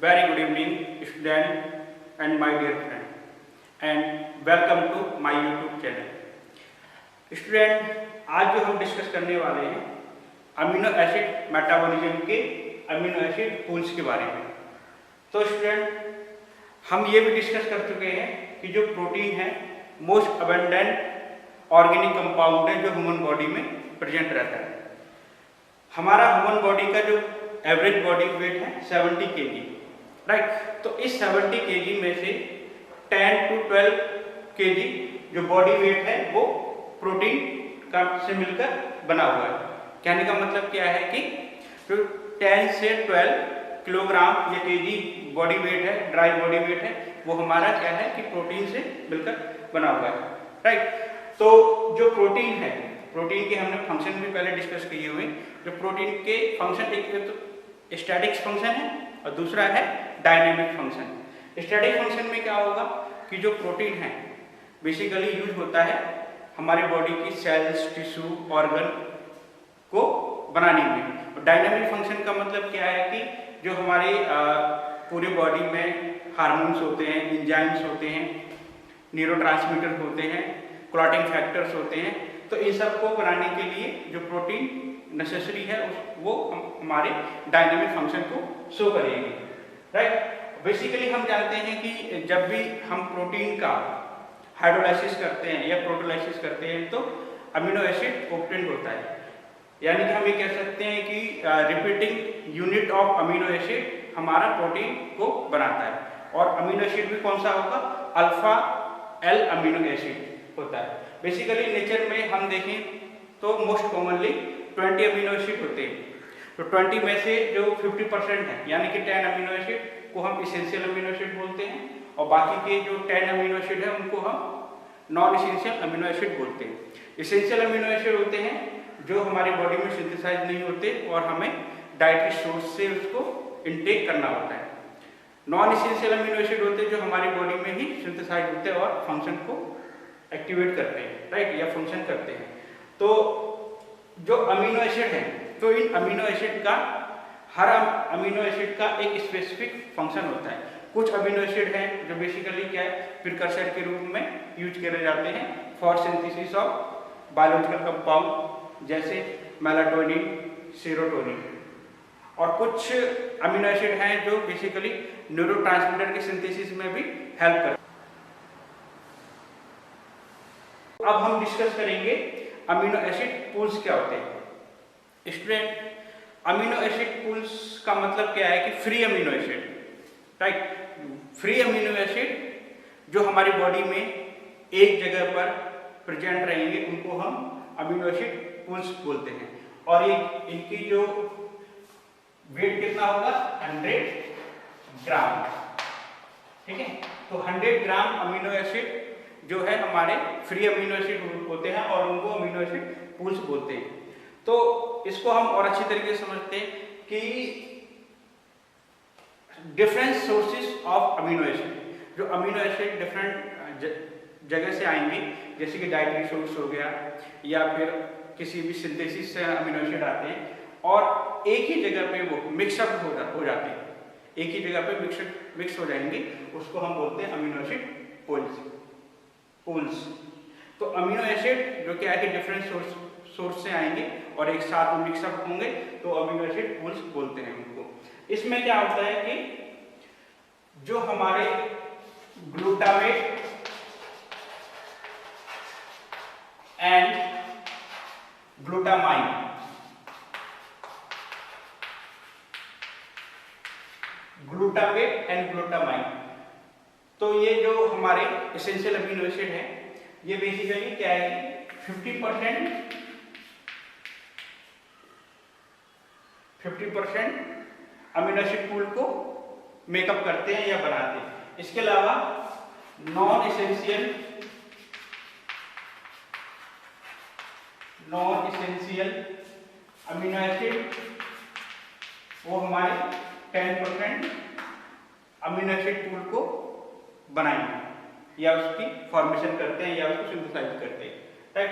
Very good evening, student and my dear friend, and welcome to my YouTube channel. Student, आज जो हम discuss करने वाले हैं अमीनो एसिड मेटाबॉलिज्म के अमीनो एसिड पूल्स के बारे में। तो स्टूडेंट, हम ये भी डिस्कस कर चुके हैं कि जो प्रोटीन है मोस्ट अबेंडेंट ऑर्गेनिक कंपाउंड है जो ह्यूमन बॉडी में प्रेजेंट रहता है। हमारा ह्यूमन बॉडी का जो एवरेज बॉडी वेट है 70 kg, राइट। तो इस 70 kg में से 10 to 12 kg जो बॉडी वेट है वो प्रोटीन का से मिलकर बना हुआ है। कहने का मतलब क्या है कि जो 10 से 12 किलोग्राम या केजी बॉडी वेट है, ड्राई बॉडी वेट है, वो हमारा क्या है कि प्रोटीन से मिलकर बना हुआ है, राइट। तो जो प्रोटीन है, प्रोटीन के हमने फंक्शन भी पहले डिस्कस किए हुए। जो प्रोटीन के फंक्शन, एक तो स्टैटिक फंक्शन है और दूसरा है डायनेमिक फंक्शन। स्टैटिक फंक्शन में क्या होगा कि जो प्रोटीन है बेसिकली यूज होता है हमारे बॉडी की सेल्स, टिश्यू, ऑर्गन को बनाने में। और डायनेमिक फंक्शन का मतलब क्या है कि जो हमारे पूरी बॉडी में हार्मोन्स होते हैं, एंजाइम्स होते हैं, न्यूरोट्रांसमीटर होते हैं, क्लॉटिंग फैक्टर्स होते हैं, तो इन सब को बनाने के लिए जो प्रोटीन नेसेसरी है वो हमारे डायनेमिक फंक्शन को शो करेगी, राइट। बेसिकली हम जानते हैं कि जब भी हम प्रोटीन का हाइड्रोलाइसिस करते हैं या प्रोटोलाइसिस करते हैं तो अमीनो एसिड ऑब्टेन्ड होता है। यानी कि हम ये कह सकते हैं कि repeating unit of amino acid हमारा प्रोटीन को बनाता है। और अमीनो एसिड भी कौन सा होगा? अल्फा एल अमीनो एसिड होता है। बेसिकली नेचर में हम देखें तो मोस्ट कॉमनली 20 अमीनो एसिड होते हैं। तो 20 में से जो 50% है यानी कि 10 अमीनो एसिड को हम इसेंशियल अमीनो एसिड बोलते हैं, और बाकी के जो 10 अमीनो एसिड है उनको हम नॉन इसेंशियल अमीनो एसिड बोलते हैं। इसेंशियल अमीनो एसिड होते हैं जो हमारी बॉडी में सिंथेसाइज नहीं होते और हमें डाइटरी सोर्स से उसको इनटेक करना होता है। नॉन इसेंशियल अमीनो एसिड होते हैं जो हमारी बॉडी में ही सिंथेसाइज होते हैं और फंक्शन को एक्टिवेट करते हैं, राइट, या फंक्शन करते हैं। तो जो अमीनो एसिड है, तो इन अमीनो एसिड का हर अमीनो एसिड का एक स्पेसिफिक फंक्शन होता है। कुछ अमीनो एसिड हैं जो बेसिकली क्या है प्रिकर्सर के रूप में यूज किए जाते हैं for synthesis of biological compound जैसे मेलाटोनिन, सेरोटोनिन। और कुछ अमीनो एसिड हैं जो बेसिकली न्यूरोट्रांसमीटर के सिंथेसिस में भी हेल्प करते हैं। अब हम डिस्कस करेंगे अमीनो एसिड पूल्स क्या होते हैं। स्टूडेंट, अमीनो एसिड पूल्स का मतलब क्या है कि free amino acid, right. Free amino acid जो हमारी बॉडी में एक जगह पर प्रेजेंट रहेंगे उनको हम अमीनो एसिड पूल्स बोलते हैं। और ये इनकी जो वेट कितना होगा? 100 ग्राम, ठीक है। तो 100 ग्राम अमीनो एसिड जो है हमारे फ्री अमीनो एसिड होते हैं और उनको अमीनो एसिड पूल्स बोलते हैं। तो इसको हम और अच्छी तरीके से समझते हैं कि different sources of amino acid. जो अमीनो एसिड डिफरेंट जगह से आएंगे, जैसे कि डाइटरी सोर्स हो गया या फिर किसी भी सिंथेसिस से अमीनो एसिड आते हैं और एक ही जगह पे वो मिक्सअप हो जाते हैं, एक ही जगह पे मिक्स हो जाएंगे, उसको हम बोलते हैं अमीनो एसिड पूल्स। तो अमीनो एसिड जो क्या है कि डिफरेंट सोर्स से आएंगे और एक साथ में मिक्सअप होंगे तो अमीनो एसिड पूल्स बोलते हैं उनको। इसमें क्या होता है कि जो हमारे glutamate and glutamine, glutamate and glutamine, तो ये जो हमारे एसेंशियल अमीनो एसिड है ये बेसिकली क्या है कि 50% अमीनो एसिड पूल को मेकअप करते हैं या बनाते हैं। इसके अलावा नॉन इसेंशियल अमीनो एसिड वो हमारे 10% अमीनो एसिड पूल को बनाएंगे या उसकी फॉर्मेशन करते हैं या उसको सिंथेसाइज करते हैं, राइट।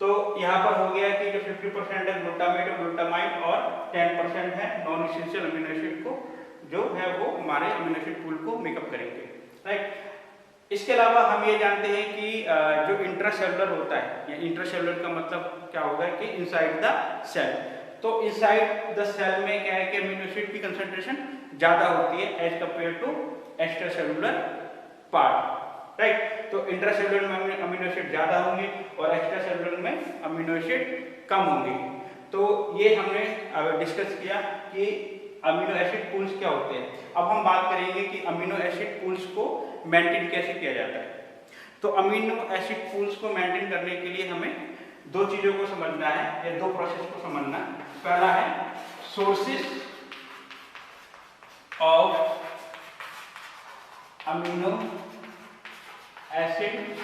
तो यहाँ पर हो गया कि जो 50% है ग्लूटामेट और ग्लूटामाइन और 10% है नॉन इसेंशियल अमीनो एसिड को जो है वो हमारे अमीनो एसिड पूल को मेकअप करेंगे, राइट। इसके अलावा हम ये जानते हैं कि जो इंट्रासेलुलर होता है, या इंट्रासेलुलर का मतलब क्या होगा कि इनसाइड द सेल, तो इनसाइड द सेल में क्या है कि अमीनो एसिड की कंसंट्रेशन ज़्यादा होती है as compare to extracellular part, right. तो इंट्रासेलुलर में अमीनो एसिड ज़्यादा होंगे और एक्स्ट्रासेलुलर में अमीनो एसिड कम होंगे। तो ये हमने डिस्कस किया कि अमीनो एसिड पूल्स क्या होते हैं। अब हम बात करेंगे कि अमीनो एसिड पूल्स को मेंटेन कैसे किया जाता है। तो अमीनो एसिड पूल्स को मेंटेन करने के लिए हमें दो चीज़ों को समझना है, या दो प्रोसेस को समझना है। पहला है sources of amino acid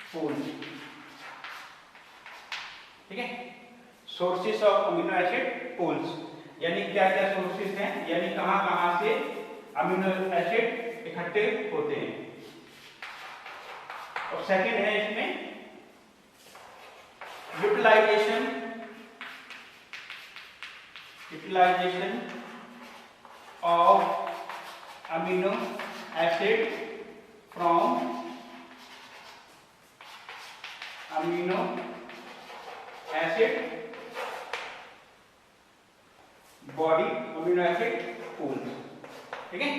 pools, ठीक है। Sources of amino acid pools यानी क्या क्या सोर्सेस हैं, यानी कहां कहां से अमीनो एसिड इकट्ठे होते हैं। और सेकंड है इसमें utilisation of amino acid from amino acid body amino acid pools, ठीक है।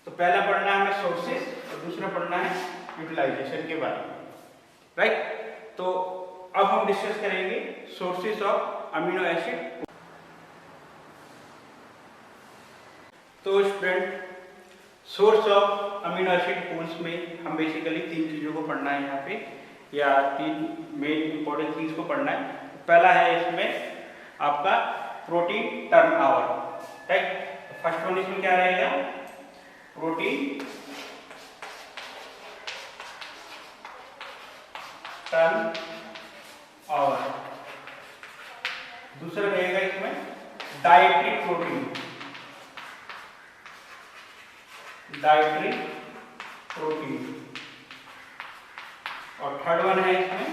तो पहला पढ़ना है हमें सोर्सेस और दूसरा पढ़ना है यूटिलाइजेशन के बारे में, राइट। तो अब हम डिस्कस करेंगे सोर्सेस ऑफ अमीनो एसिड। तो student, source of amino acid pools में हम बेसिकली तीन चीज़ों को पढ़ना है यहाँ पे, या तीन मेन इंपॉर्टेंट थिंग्स को पढ़ना है। पहला है इसमें आपका protein turnover, right. First one इसमें क्या रहेगा, प्रोटीन टर्न ओवर। दूसरा रहेगा इसमें डाइटरी प्रोटीन, और थर्ड वन है इसमें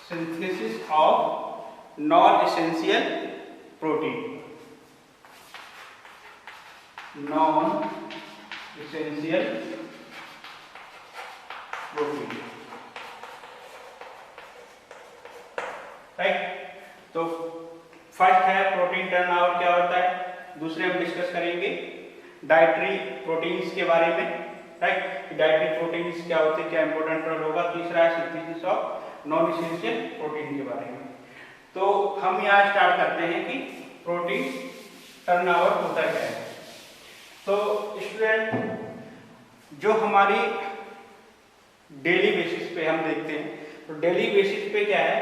synthesis of non essential protein, right. तो फर्स्ट है प्रोटीन टर्न ओवर क्या होता है, दूसरे हम डिस्कस करेंगे डाइटरी प्रोटीन्स के बारे में, राइट। डाइटरी प्रोटीन्स क्या होते हैं, क्या इंपॉर्टेंट रोल होगा। तीसरा है synthesis of non essential protein के बारे में। तो हम यहाँ स्टार्ट करते हैं कि प्रोटीन टर्न ओवर होता क्या है। तो स्टूडेंट, जो हमारी डेली बेसिस पे हम देखते हैं, तो डेली बेसिस पे क्या है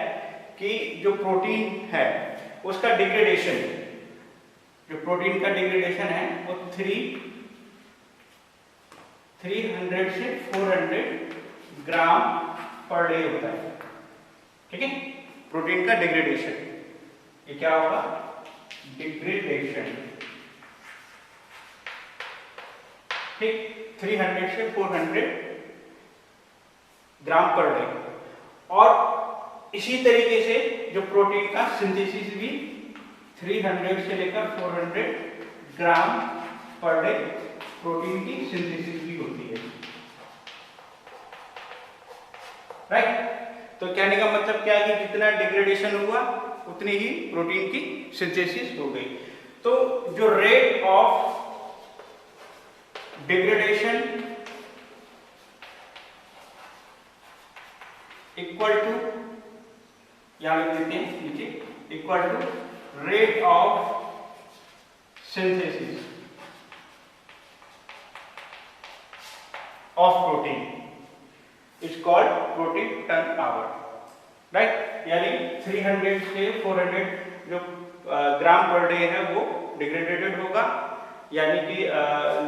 कि जो प्रोटीन है उसका डिग्रेडेशन, जो प्रोटीन का डिग्रेडेशन है वो 300 से 400 ग्राम पर डे होता है, ठीक है। प्रोटीन का डिग्रेडेशन, ये क्या होगा, डिग्रेडेशन, ठीक, 300 से 400 ग्राम पर डे। और इसी तरीके से जो प्रोटीन का सिंथेसिस भी 300 से लेकर 400 ग्राम पर डे प्रोटीन की सिंथेसिस भी होती है, राइट। तो कहने का मतलब क्या है कि जितना डिग्रेडेशन हुआ उतनी ही प्रोटीन की सिंथेसिस हो गई। तो जो rate of degradation equal to, यहां लिख देते हैं नीचे, equal to rate of synthesis of protein is called protein turnover, right. यानी 300 से 400 जो ग्राम पर डे है वो डिग्रेडेड होगा, यानी कि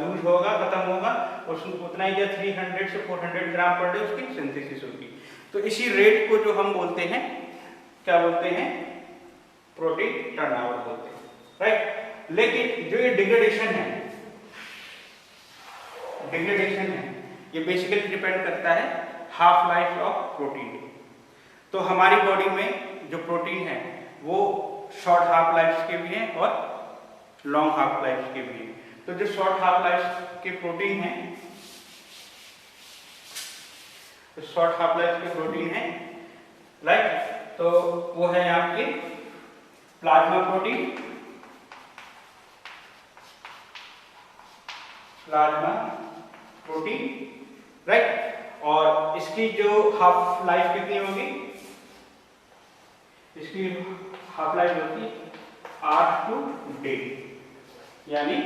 लूज होगा, खत्म होगा, और उतना ही 300 से 400 ग्राम पर डे उसकी सिंथेसिस होगी। तो इसी रेट को जो हम बोलते हैं, क्या बोलते हैं, प्रोटीन टर्न ओवर बोलते हैं, राइट। लेकिन जो ये डिग्रेडेशन है, ये बेसिकली डिपेंड करता है हाफ लाइफ ऑफ प्रोटीन। तो हमारी बॉडी में जो प्रोटीन शॉर्ट हाफ लाइफ के भी हैं और लॉन्ग हाफ लाइफ के भी हैं। तो जो शॉर्ट हाफ लाइफ के प्रोटीन हैं, तो शॉर्ट हाफ लाइफ के प्रोटीन हैं, राइट, तो वो है आपके plasma protein, plasma protein, right. और इसकी जो हाफ लाइफ कितनी होगी, इसकी हाफ लाइफ होती 8 to डे, यानी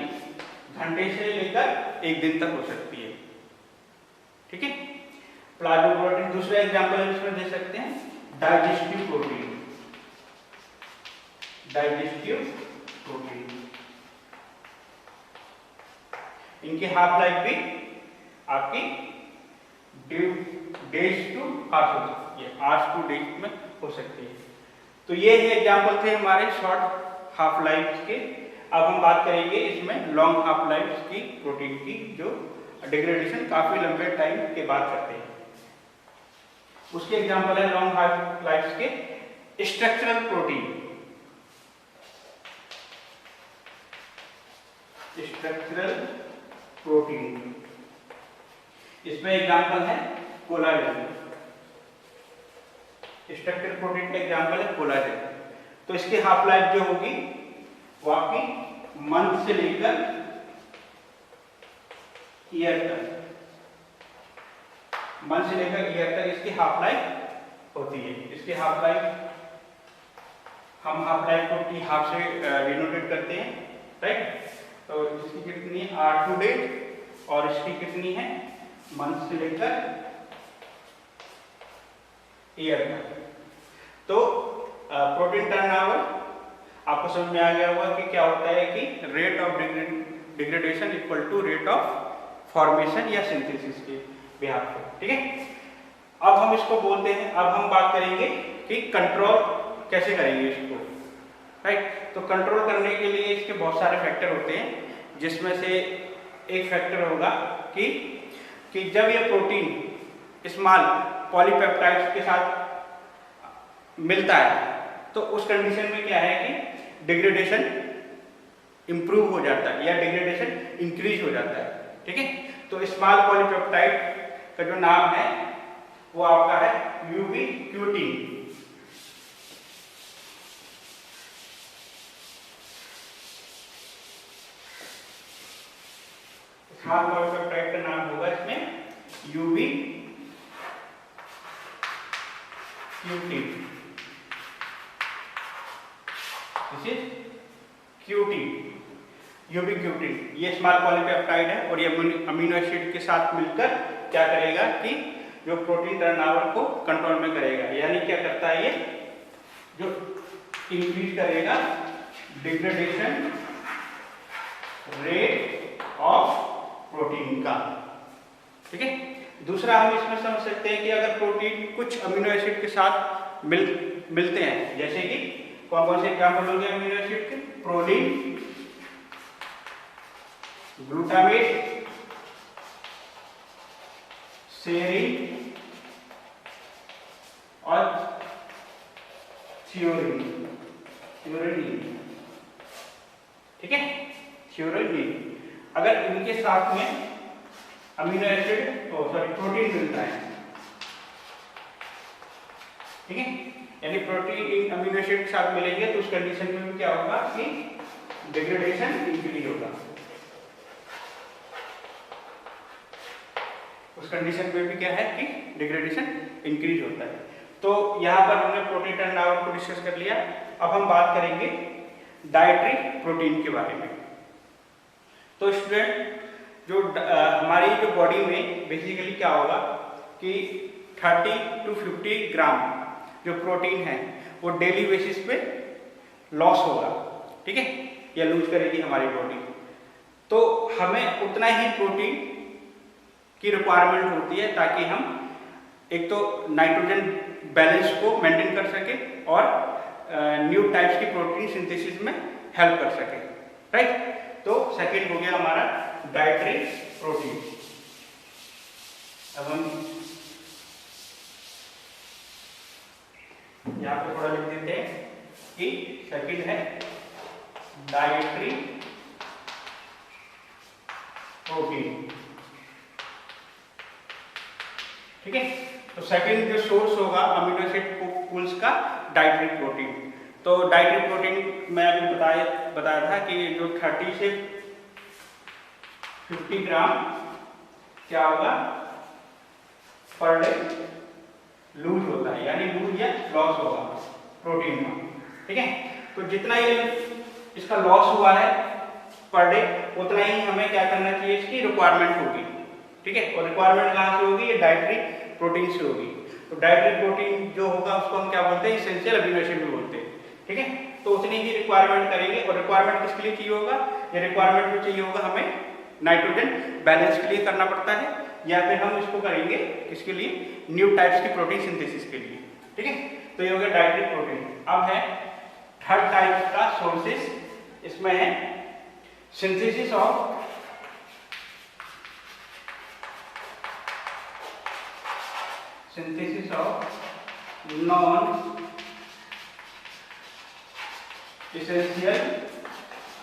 घंटे से लेकर 1 दिन तक हो सकती है, ठीक है। प्लाज्मा प्रोटीन दूसरा एग्जांपल इसमें दे सकते हैं, डाइजेस्टिव प्रोटीन, डाइजेस्टिव प्रोटीन, इनकी हाफ लाइफ भी आपकी डेज टू आवर्स हो सकती है, आवर्स टू डेज में हो सकती है। तो ये एग्जांपल थे हमारे शॉर्ट हाफ लाइफ के। अब हम बात करेंगे इसमें लॉन्ग हाफ लाइफ की प्रोटीन की, जो डिग्रेडेशन काफी लंबे टाइम के बाद करते हैं। उसके एग्जांपल है लॉन्ग हाफ लाइफ के स्ट्रक्चरल प्रोटीन, स्ट्रक्चरल प्रोटीन, इसमें एग्जांपल है कोलाजन, स्ट्रक्चरल प्रोटीन का एग्जांपल है कोलाजन। तो इसकी हाफ लाइफ जो होगी वो आपकी मंथ से लेकर ईयर तक, मंथ से लेकर ईयर तक इसकी हाफ लाइफ होती है। इसकी हाफ लाइफ हम हाफ लाइफ को टी हाफ से डिनोटेट करते हैं, राइट। तो इसकी कितनी है 8 to डे, और इसकी कितनी है मंथ से लेकर ईयर तक। तो प्रोटीन टर्नओवर आपको समझ में आ गया होगा कि क्या होता है कि rate of degradation equal to rate of formation या सिंथेसिस के बिहाफ पे, ठीक है। अब हम इसको बोलते हैं, अब हम बात करेंगे कि कंट्रोल कैसे करेंगे इसको, राइट। तो कंट्रोल करने के लिए इसके बहुत सारे फैक्टर होते हैं, जिसमें से एक फैक्टर होगा कि जब ये प्रोटीन स्मॉल पॉलीपेप्टाइड्स के साथ मिलता है तो उस कंडीशन में क्या है कि डिग्रेडेशन इंप्रूव हो जाता है या डिग्रेडेशन इंक्रीज हो जाता है, ठीक है। तो स्मॉल पॉलीपेप्टाइड का जो नाम है वो आपका है यूबीक्यूटिन, स्मॉल पॉलीपेप्टाइड का नाम होगा इसमें ubiquitin, this is cutin, ubiquitin. ये स्मॉल पॉलीपेप्टाइड है और ये अमीनो एसिड के साथ मिलकर क्या करेगा कि जो प्रोटीन टर्नओवर को कंट्रोल में करेगा, यानी क्या करता है ये जो इंक्रीज करेगा डिग्रेडेशन रेट ऑफ प्रोटीन का, ठीक है। दूसरा हम इसमें समझ सकते हैं कि अगर प्रोटीन कुछ अमीनो एसिड के साथ मिलते हैं, जैसे कि कौन कौन से एग्जाम्पल होंगे अमीनो एसिड के, प्रोलीन, ग्लूटामेट, सेरीन और थ्योरीन, ठीक है, थ्योरीन। अगर इनके साथ में अमीनो एसिड प्रोटीन मिलता है, ठीक है, यानी प्रोटीन अमीनो एसिड के साथ मिलेंगे तो उस कंडीशन में क्या होगा कि डिग्रेडेशन इंक्रीज होगा, उस कंडीशन में भी क्या है कि डिग्रेडेशन इंक्रीज होता है। तो यहाँ पर हमने प्रोटीन टर्नओवर को डिस्कस कर लिया। अब हम बात करेंगे डाइटरी प्रोटीन के बारे में। तो स्टूडेंट जो हमारी जो बॉडी में बेसिकली क्या होगा कि 30 to 50 ग्राम जो प्रोटीन है वो डेली बेसिस पे लॉस होगा, ठीक है, या लूज करेगी हमारी बॉडी। तो हमें उतना ही प्रोटीन की रिक्वायरमेंट होती है ताकि हम एक तो नाइट्रोजन बैलेंस को मेंटेन कर सके और न्यू टाइप्स की प्रोटीन सिंथेसिस में हेल्प कर सके, राइट। तो सेकंड हो गया हमारा डाइटरी प्रोटीन। अब हम यहाँ पे थोड़ा लिख देते हैं कि सेकंड है डाइटरी प्रोटीन। ठीक है, तो सेकंड जो सोर्स होगा अमीनो एसिड पूल्स का डाइटरी प्रोटीन। तो डाइटरी प्रोटीन मैं अभी बताया था कि जो 30 से 50 ग्राम क्या होगा पर डे लूज होता है, यानी लूज या लॉस होगा प्रोटीन का। ठीक है, तो जितना ये इसका लॉस हुआ है पर डे उतना ही हमें क्या करना चाहिए, इसकी रिक्वायरमेंट होगी। ठीक है, और रिक्वायरमेंट कहाँ से होगी, ये डाइटरी प्रोटीन से होगी। तो डाइटरी प्रोटीन जो होगा उसको हम क्या बोलते हैं, एसेंशियल अमीनो एसिड भी बोलते हैं। ठीक है, तो उतनी ही रिक्वायरमेंट करेंगे। और रिक्वायरमेंट किसके लिए चाहिए होगा, ये रिक्वायरमेंट जो चाहिए होगा हमें नाइट्रोजन बैलेंस के लिए करना पड़ता है, या फिर हम इसको करेंगे किसके लिए, न्यू टाइप्स की प्रोटीन सिंथेसिस के लिए। ठीक है, तो ये हो गया डाइटरी प्रोटीन। अब है थर्ड टाइप का सोर्सेस, इसमें है synthesis of non essential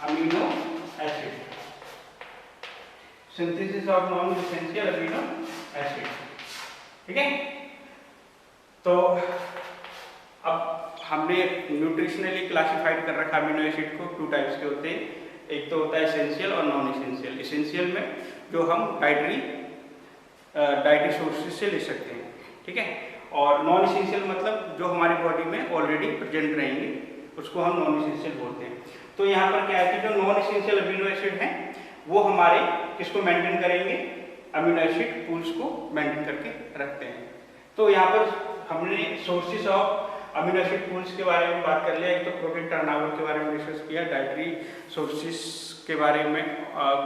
amino acid. Synthesis of non essential amino acid. ठीक है, तो अब हमने न्यूट्रिशनली क्लासिफाइड कर रखा अमीनो एसिड को, 2 टाइप्स के होते हैं, एक तो होता है एसेंशियल और नॉन एसेंशियल। एसेंशियल में जो हम डाइटरी सोर्सेज से ले सकते हैं। ठीक है, और नॉन एसेंशियल मतलब जो हमारी बॉडी में ऑलरेडी प्रेजेंट रहेंगे उसको हम नॉन एसेंशियल बोलते हैं। तो यहाँ पर क्या है कि जो नॉन एसेंशियल अमीनो एसिड हैं वो हमारे किसको मेंटेन करेंगे, अमीनो एसिड पूल्स को मेंटेन करके रखते हैं। तो यहाँ पर हमने sources of amino acid pools के बारे में बात कर लिया। एक तो प्रोटीन टर्नओवर के बारे में डिस्कस किया, डाइटरी सोर्सेस के बारे में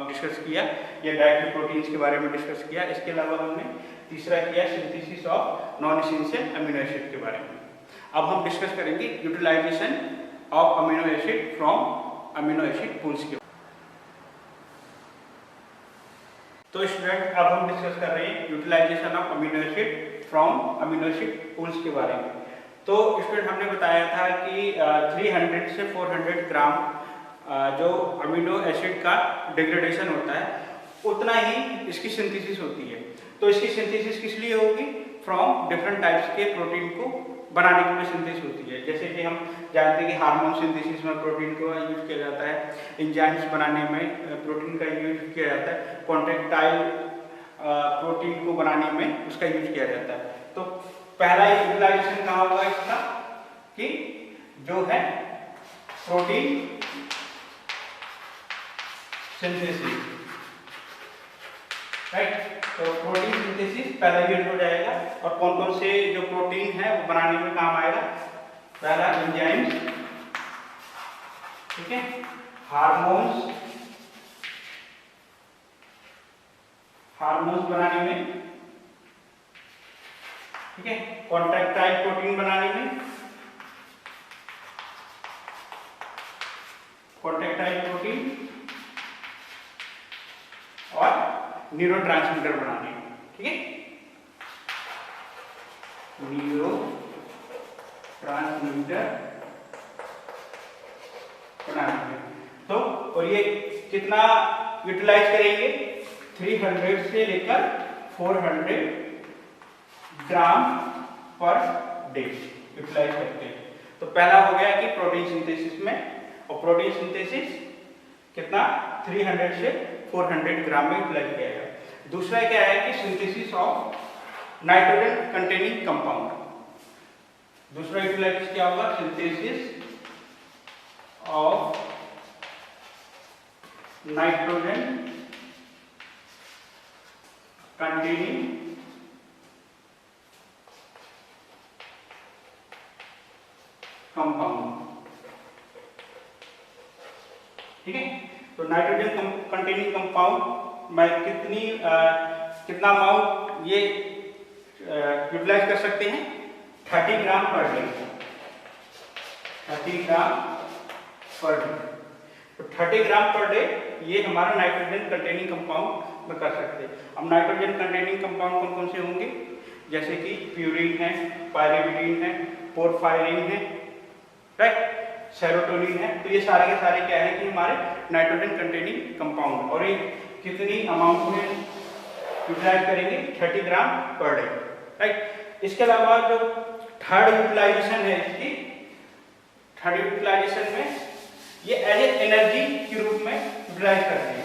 डिस्कस किया, या डाइटरी प्रोटीन्स के बारे में डिस्कस किया। इसके अलावा हमने तीसरा किया synthesis of non essential amino acid के बारे में। अब हम डिस्कस करेंगे utilisation of amino acid from amino acid pools के। तो स्टूडेंट अब हम डिस्कस कर रहे हैं utilisation of amino acid from amino acid pools के बारे में। तो स्टूडेंट हमने बताया था कि 300 से 400 ग्राम जो अमीनो एसिड का डिग्रेडेशन होता है उतना ही इसकी सिंथेसिस होती है। तो इसकी सिंथेसिस किस लिए होगी, फ्रॉम डिफरेंट टाइप्स के प्रोटीन को बनाने के लिए सिंथेसिस होती है। जैसे कि हम जानते हैं कि हार्मोन सिंथेसिस में प्रोटीन को यूज किया जाता है, एंजाइम्स बनाने में प्रोटीन का यूज किया जाता है, कॉन्ट्रैक्टाइल प्रोटीन को बनाने में उसका यूज किया जाता है। तो पहला यूटिलाइजेशन कहाँ होगा इसका, कि जो है प्रोटीन सिंथेसिस, राइट। तो प्रोटीन सिंथेसिस पहला यूज हो जाएगा। और कौन कौन से जो प्रोटीन है वो बनाने में काम आएगा, पहला एंजाइम्स, ठीक है, हार्मोन्स बनाने में, ठीक है, कॉन्ट्रैक्टाइल प्रोटीन बनाने में, कॉन्ट्रैक्टाइल प्रोटीन, और न्यूरोट्रांसमीटर बनाने में। ठीक है, न्यूरोट्रांसमीटर बनाने में। तो और ये कितना यूटिलाइज करेंगे, 300 से लेकर 400 ग्राम पर डे यूटिलाइज करते हैं। तो पहला हो गया कि प्रोटीन सिंथेसिस में, और प्रोटीन सिंथेसिस कितना 300 से 400 ग्राम में यूटिलाइज किया जाएगा। दूसरा क्या है कि synthesis of nitrogen containing compound. दूसरा यूटिलाइज क्या होगा, synthesis of nitrogen containing compound. ठीक है, तो नाइट्रोजन कंटेनिंग कंपाउंड में कितना अमाउंट ये यूटिलाइज कर सकते हैं, 30 ग्राम पर डे, 30 ग्राम पर डे। तो 30 ग्राम पर डे ये हमारा नाइट्रोजन कंटेनिंग कंपाउंड में कर सकते हैं। अब नाइट्रोजन कंटेनिंग कंपाउंड कौन कौन से होंगे, जैसे कि प्यूरिन है, पायरिमिडीन है, पोरफायरिन है, राइट। सेरोटोनिन है। तो ये सारे के सारे क्या है कि हमारे नाइट्रोजन कंटेनिंग कंपाउंड, और ये कितनी अमाउंट में यूटिलाइज करेंगे, 30 ग्राम पर डे, राइट। इसके अलावा जो थर्ड यूटिलाइजेशन है इसकी, थर्ड यूटिलाइजेशन में ये एज ए एनर्जी के रूप में यूटिलाइज करते हैं।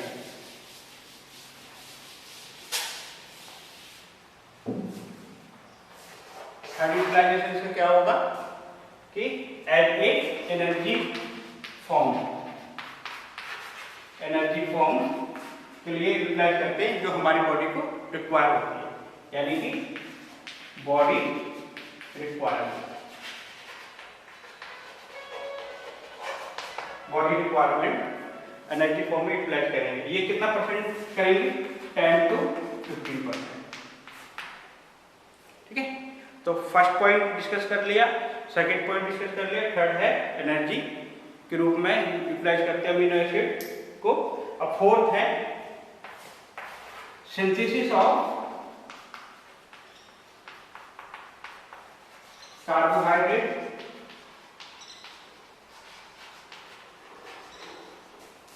थर्ड यूटिलाइजेशन से क्या होगा कि एज ए एनर्जी फॉर्म के लिए यूटिलाइज करते हैं, जो हमारी बॉडी को रिक्वायर होती है, यानी कि बॉडी रिक्वायरमेंट एनर्जी फॉर्म में यूटिलाइज करेंगे। ये कितना परसेंट करेंगे, 10 to 15%, ठीक है। तो फर्स्ट पॉइंट डिस्कस कर लिया, सेकंड पॉइंट डिस्कस कर लिया, थर्ड है एनर्जी के रूप में यूटिलाइज करते हैं अमीनो एसिड को। अब फोर्थ है synthesis of carbohydrate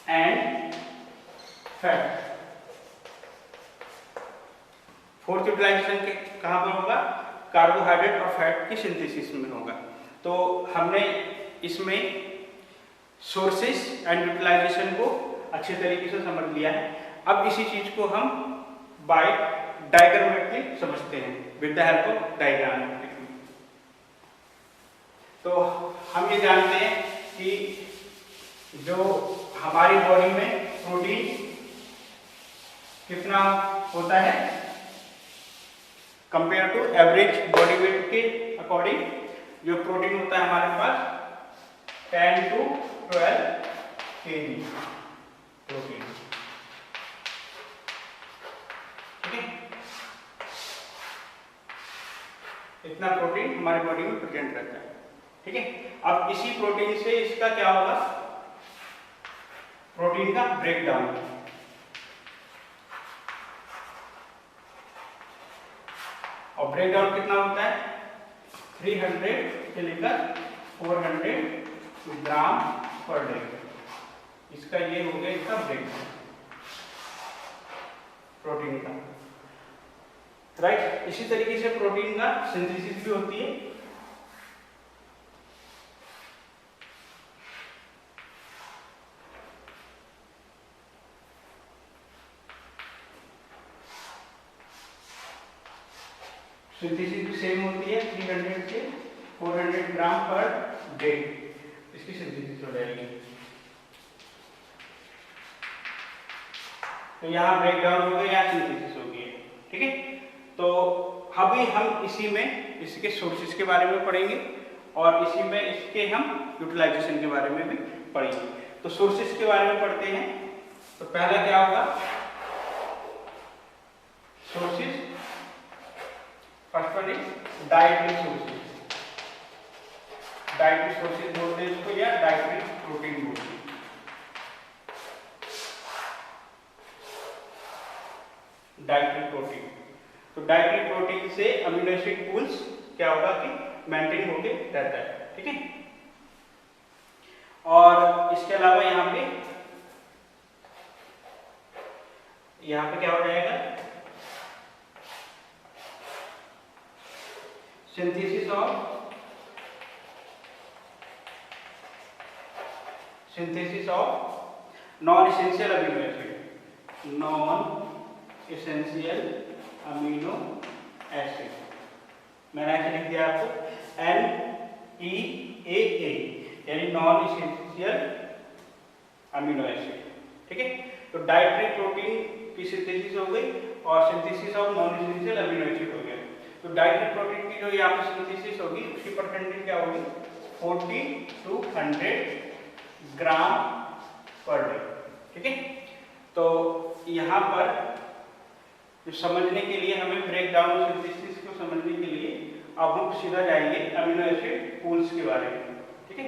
and fat. Fourth utilisation के कहां पर होगा, कार्बोहाइड्रेट और फैट की सिंथेसिस में होगा। तो हमने इसमें सोर्सेस एंड यूटिलाइजेशन को अच्छे तरीके से समझ लिया है। अब इसी चीज को हम बाय डायग्रामेटिकली समझते हैं, with the help of diagram. तो हम ये जानते हैं कि जो हमारी बॉडी में प्रोटीन कितना होता है compare to average body weight के अकॉर्डिंग, जो प्रोटीन होता है हमारे पास 10 to 12 kg प्रोटीन, ठीक है। इतना प्रोटीन हमारी बॉडी में प्रेजेंट रहता है, ठीक है। अब इसी प्रोटीन से इसका क्या होगा, प्रोटीन का ब्रेकडाउन। और ब्रेकडाउन कितना होता है, 300 से लेकर 400 ग्राम पर डे। इसका ये हो गया इसका ब्रेकडाउन प्रोटीन का, राइट। इसी तरीके से प्रोटीन का सिंथेसिस भी होती है। सिंथेसिस भी सेम होती है, 300 से 400 ग्राम पर डे इसकी सिंथेसिस हो जाएगी। तो यहाँ ब्रेकडाउन हो गया, यहाँ सिंथेसिस हो गई, ठीक है। तो अभी हम इसी में इसके सोर्सेज के बारे में पढ़ेंगे और इसी में इसके हम यूटिलाइजेशन के बारे में भी पढ़ेंगे। तो सोर्सेज के बारे में पढ़ते हैं। तो पहला क्या होगा, sources. First one is dietary sources. Dietary sources बोलते हैं इसको, या डाइटरी प्रोटीन बोलते हैं। डाइटरी प्रोटीन, तो डाइटरी प्रोटीन से अमीनो एसिड पूल्स क्या होगा कि मेंटेन होके रहता है, ठीक है। और इसके अलावा यहाँ पे क्या हो जाएगा, synthesis of non essential amino acid, non essential amino acid. मैंने ऐसे लिख दिया आपको NEAA, यानी नॉन एसेंशियल अमीनो एसिड, ठीक है। तो डाइटरी प्रोटीन की सिंथेसिस हो गई और synthesis of non essential amino acid हो गया। तो डाइटरी प्रोटीन की जो यहाँ पर सिंथेसिस होगी उसकी परसेंटेज क्या होगी, 40 to 100 ग्राम पर डे, ठीक है। तो यहाँ पर जो समझने के लिए हमें ब्रेकडाउन सिंथेसिस को समझने के लिए अब हम सीधा जाएंगे अमीनो एसिड पूल्स के बारे में, ठीक है।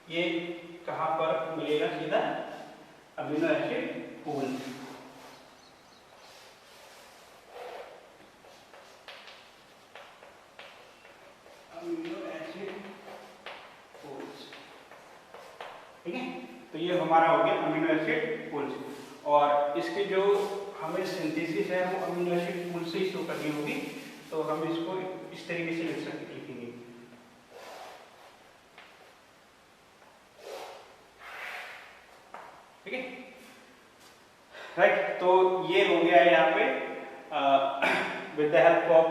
ये कहाँ पर मिलेगा, सीधा अमीनो एसिड पूल। अमीनो ठीक है। तो ये हमारा हो गया अमीनो एसिड पूल्स, और इसकी जो हमें सिंथेसिस है वो अमीनो एसिड पूल से ही शो करनी होगी। तो हम इसको इस तरीके से लिखेंगे। ठीक है, राइट। तो ये हो गया है यहाँ पे with the help of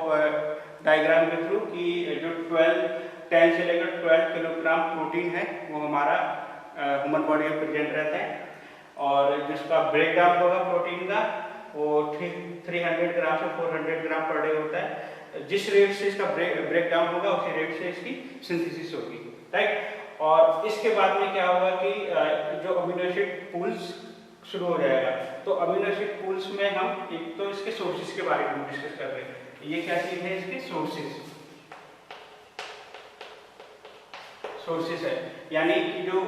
diagram के थ्रू कि जो 10 से लेकर 12 किलोग्राम प्रोटीन है वो हमारा ह्यूमन बॉडी में प्रेजेंट रहता है, और जिसका ब्रेकडाउन होगा प्रोटीन का वो 300 ग्राम से 400 ग्राम पर डे होता है। जिस रेट से इसका ब्रेकडाउन होगा उसी रेट से इसकी सिंथेसिस होगी, राइट। और इसके बाद में क्या होगा कि जो अमीनो एसिड पूल्स शुरू हो जाएगा। तो अमीनो एसिड पूल्स में हम एक तो इसके सोर्सेज के बारे में डिस्कस कर रहे हैं। ये क्या चीज है, इसके सोर्सेज है, यानी कि जो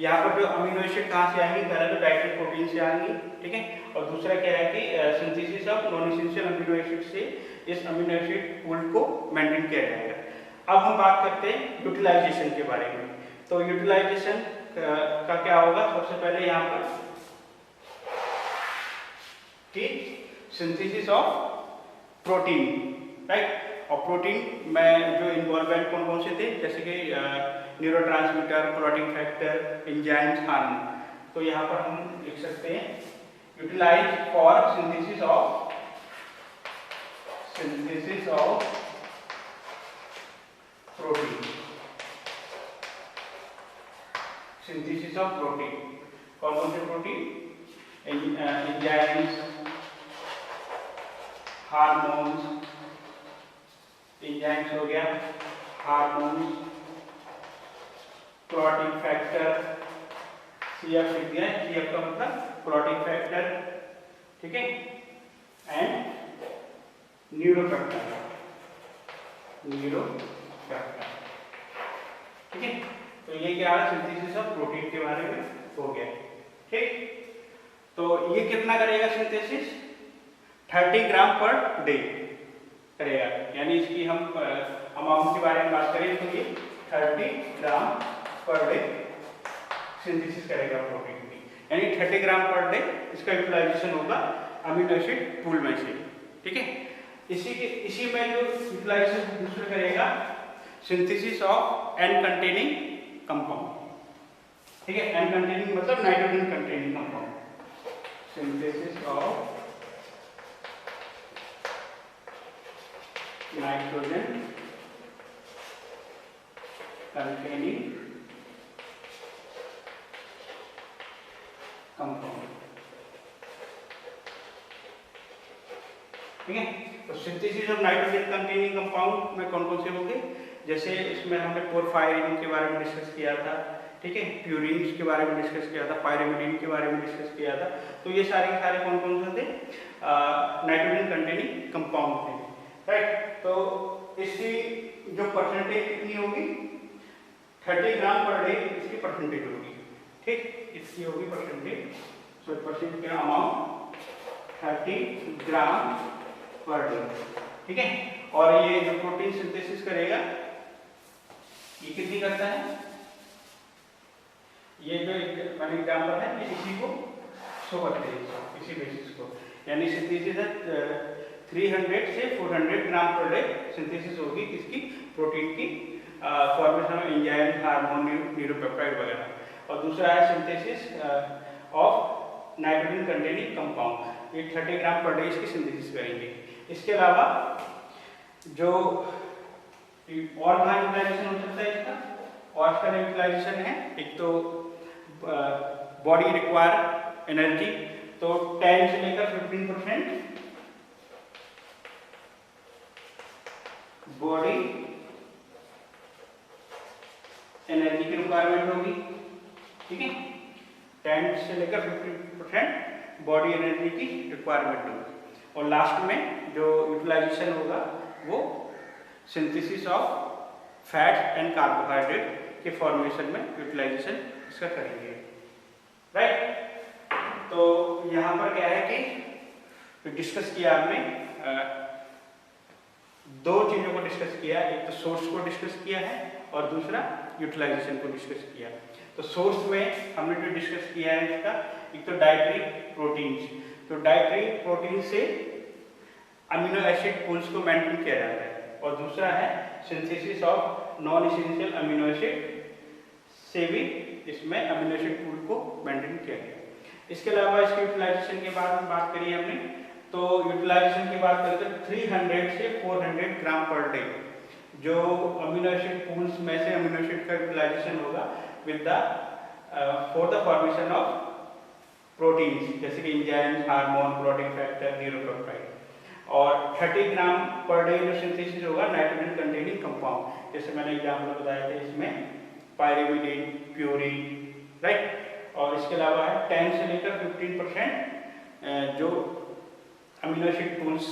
यहाँ पर जो अमीनो एसिड कहाँ से आएंगे, पहले तो डाइटरी प्रोटीन से आएंगी, ठीक है। और दूसरा क्या है कि synthesis of non essential amino acid से इस अमीनो एसिड पूल को मेंटेन किया जाएगा। अब हम बात करते हैं यूटिलाइजेशन के बारे में। तो यूटिलाइजेशन का क्या होगा, सबसे पहले यहाँ पर कि सिंथेसिस ऑफ प्रोटीन, राइट। और प्रोटीन में जो इन्वॉल्वेंट कौन कौन से थे, जैसे कि neurotransmitter, clotting factor, enzymes, hormone. तो यहाँ पर हम लिख सकते हैं utilise for synthesis of protein. Synthesis of protein, कौन कौन से प्रोटीन, एंजाइम्स, हार्मोन्स, एंजाइम्स हो गया, हार्मोन्स, क्लॉटिंग फैक्टर, CF लिख दिया, CF का मतलब क्लॉटिंग फैक्टर, ठीक है, एंड न्यूरोपेप्टाइड, ठीक है। तो ये क्या है, सिंथेसिस ऑफ प्रोटीन के बारे में हो गया, ठीक। तो ये कितना करेगा सिंथेसिस, 30 ग्राम पर डे करेगा, यानी इसकी हम अमाउंट के बारे में बात करें तो ये 30 ग्राम पर डे सिंथेसिस करेगा प्रोटीन की, यानी 30 ग्राम पर डे इसका यूटिलाइजेशन होगा अमीनो एसिड पूल में से, ठीक है। इसी में जो यूटिलाइजेशन दूसरा करेगा synthesis of N containing compound, ठीक है। एन कंटेनिंग मतलब nitrogen containing compound, synthesis of nitrogen containing compound, ठीक है। तो synthesis of nitrogen containing compound में कौन कौन से होंगे, जैसे इसमें हमने पोरफायरिन के बारे में डिस्कस किया था, ठीक है, प्यूरिन्स के बारे में डिस्कस किया था, पायरिमिडीन के बारे में डिस्कस किया था। तो ये सारे कौन कौन से थे, नाइट्रोजन कंटेनिंग कंपाउंड थे, राइट। तो इसकी जो परसेंटेज कितनी होगी, 30 ग्राम पर डे इसकी परसेंटेज होगी, ठीक, इसकी होगी परसेंटेज। सो परसेंट का अमाउंट 30 ग्राम पर डे, ठीक है। और ये जो प्रोटीन सिंथेसिस करेगा ये कितनी करता है, ये जो मैंने एग्जाम्पल है ये इसी को शो करते हैं, इसी बेसिस को, यानी सिंथेसिस है 300 से 400 ग्राम पर डे सिंथेसिस होगी किसकी, प्रोटीन की formation of enzyme, hormone, neuropeptide वगैरह। और दूसरा है synthesis of nitrogen containing compound, ये 30 ग्राम पर डे इसकी सिंथेसिस करेंगे। इसके अलावा जो और कहाँ यूटिलाइजेशन हो सकता है इसका, और इसका यूटिलाइजेशन है, एक तो बॉडी रिक्वायर एनर्जी, तो 10 से लेकर 15% बॉडी एनर्जी की रिक्वायरमेंट होगी, ठीक है, 10 से लेकर 15% बॉडी एनर्जी की रिक्वायरमेंट होगी। और लास्ट में जो यूटिलाइजेशन होगा वो synthesis of fat and carbohydrate के फॉर्मेशन में यूटिलाइजेशन इसका करेंगे, राइट। तो यहाँ पर क्या है कि डिस्कस किया हमने दो चीज़ों को डिस्कस किया, एक तो सोर्स को डिस्कस किया है और दूसरा यूटिलाइजेशन को डिस्कस किया। तो सोर्स में हमने जो डिस्कस किया है इसका, एक तो डाइटरी प्रोटीन्स, तो डाइटरी प्रोटीन से अमीनो एसिड पूल्स को मेंटेन किया जाता है, और दूसरा है synthesis of non essential amino acid से भी इसमें अमीनो एसिड पूल को मेंटेन किया गया। इसके अलावा इसके यूटिलाइजेशन के बाद में बात करी हमने, तो यूटिलाइजेशन की बात करें तो 300 से 400 ग्राम पर डे जो अमीनो एसिड पूल्स में से अमीनो एसिड का यूटिलाइजेशन होगा with the for the formation of proteins, जैसे कि enzymes, hormone, protein factor, neuropeptide, और 30 ग्राम पर डे जो सिंथेसिस होगा नाइट्रोजन कंटेनिंग कंपाउंड, जैसे मैंने एग्जाम्पल बताया था इसमें पायरिमिडीन, प्यूरिन, राइट। और इसके अलावा है 10 से लेकर 15% जो अमीनो एसिड पूल्स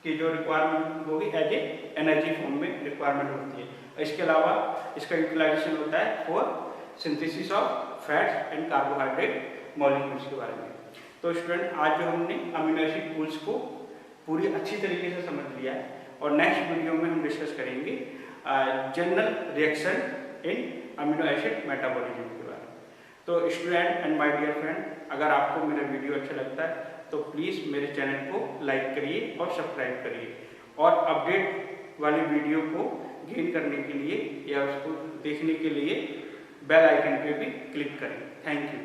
की जो रिक्वायरमेंट होगी एज ए एनर्जी फॉर्म में रिक्वायरमेंट होती है। इसके अलावा इसका यूटिलाइजेशन होता है for synthesis of fats and carbohydrate molecules के बारे में। तो स्टूडेंट, आज जो हमने अमीनो एसिड पूल्स को पूरी अच्छी तरीके से समझ लिया है, और नेक्स्ट वीडियो में हम डिस्कस करेंगे general reaction in amino acid metabolism के बारे में। तो student and my dear friend, अगर आपको मेरा वीडियो अच्छा लगता है तो प्लीज़ मेरे चैनल को लाइक करिए और सब्सक्राइब करिए, और अपडेट वाली वीडियो को गेन करने के लिए या उसको देखने के लिए बेल आइकन पे भी क्लिक करें। Thank you.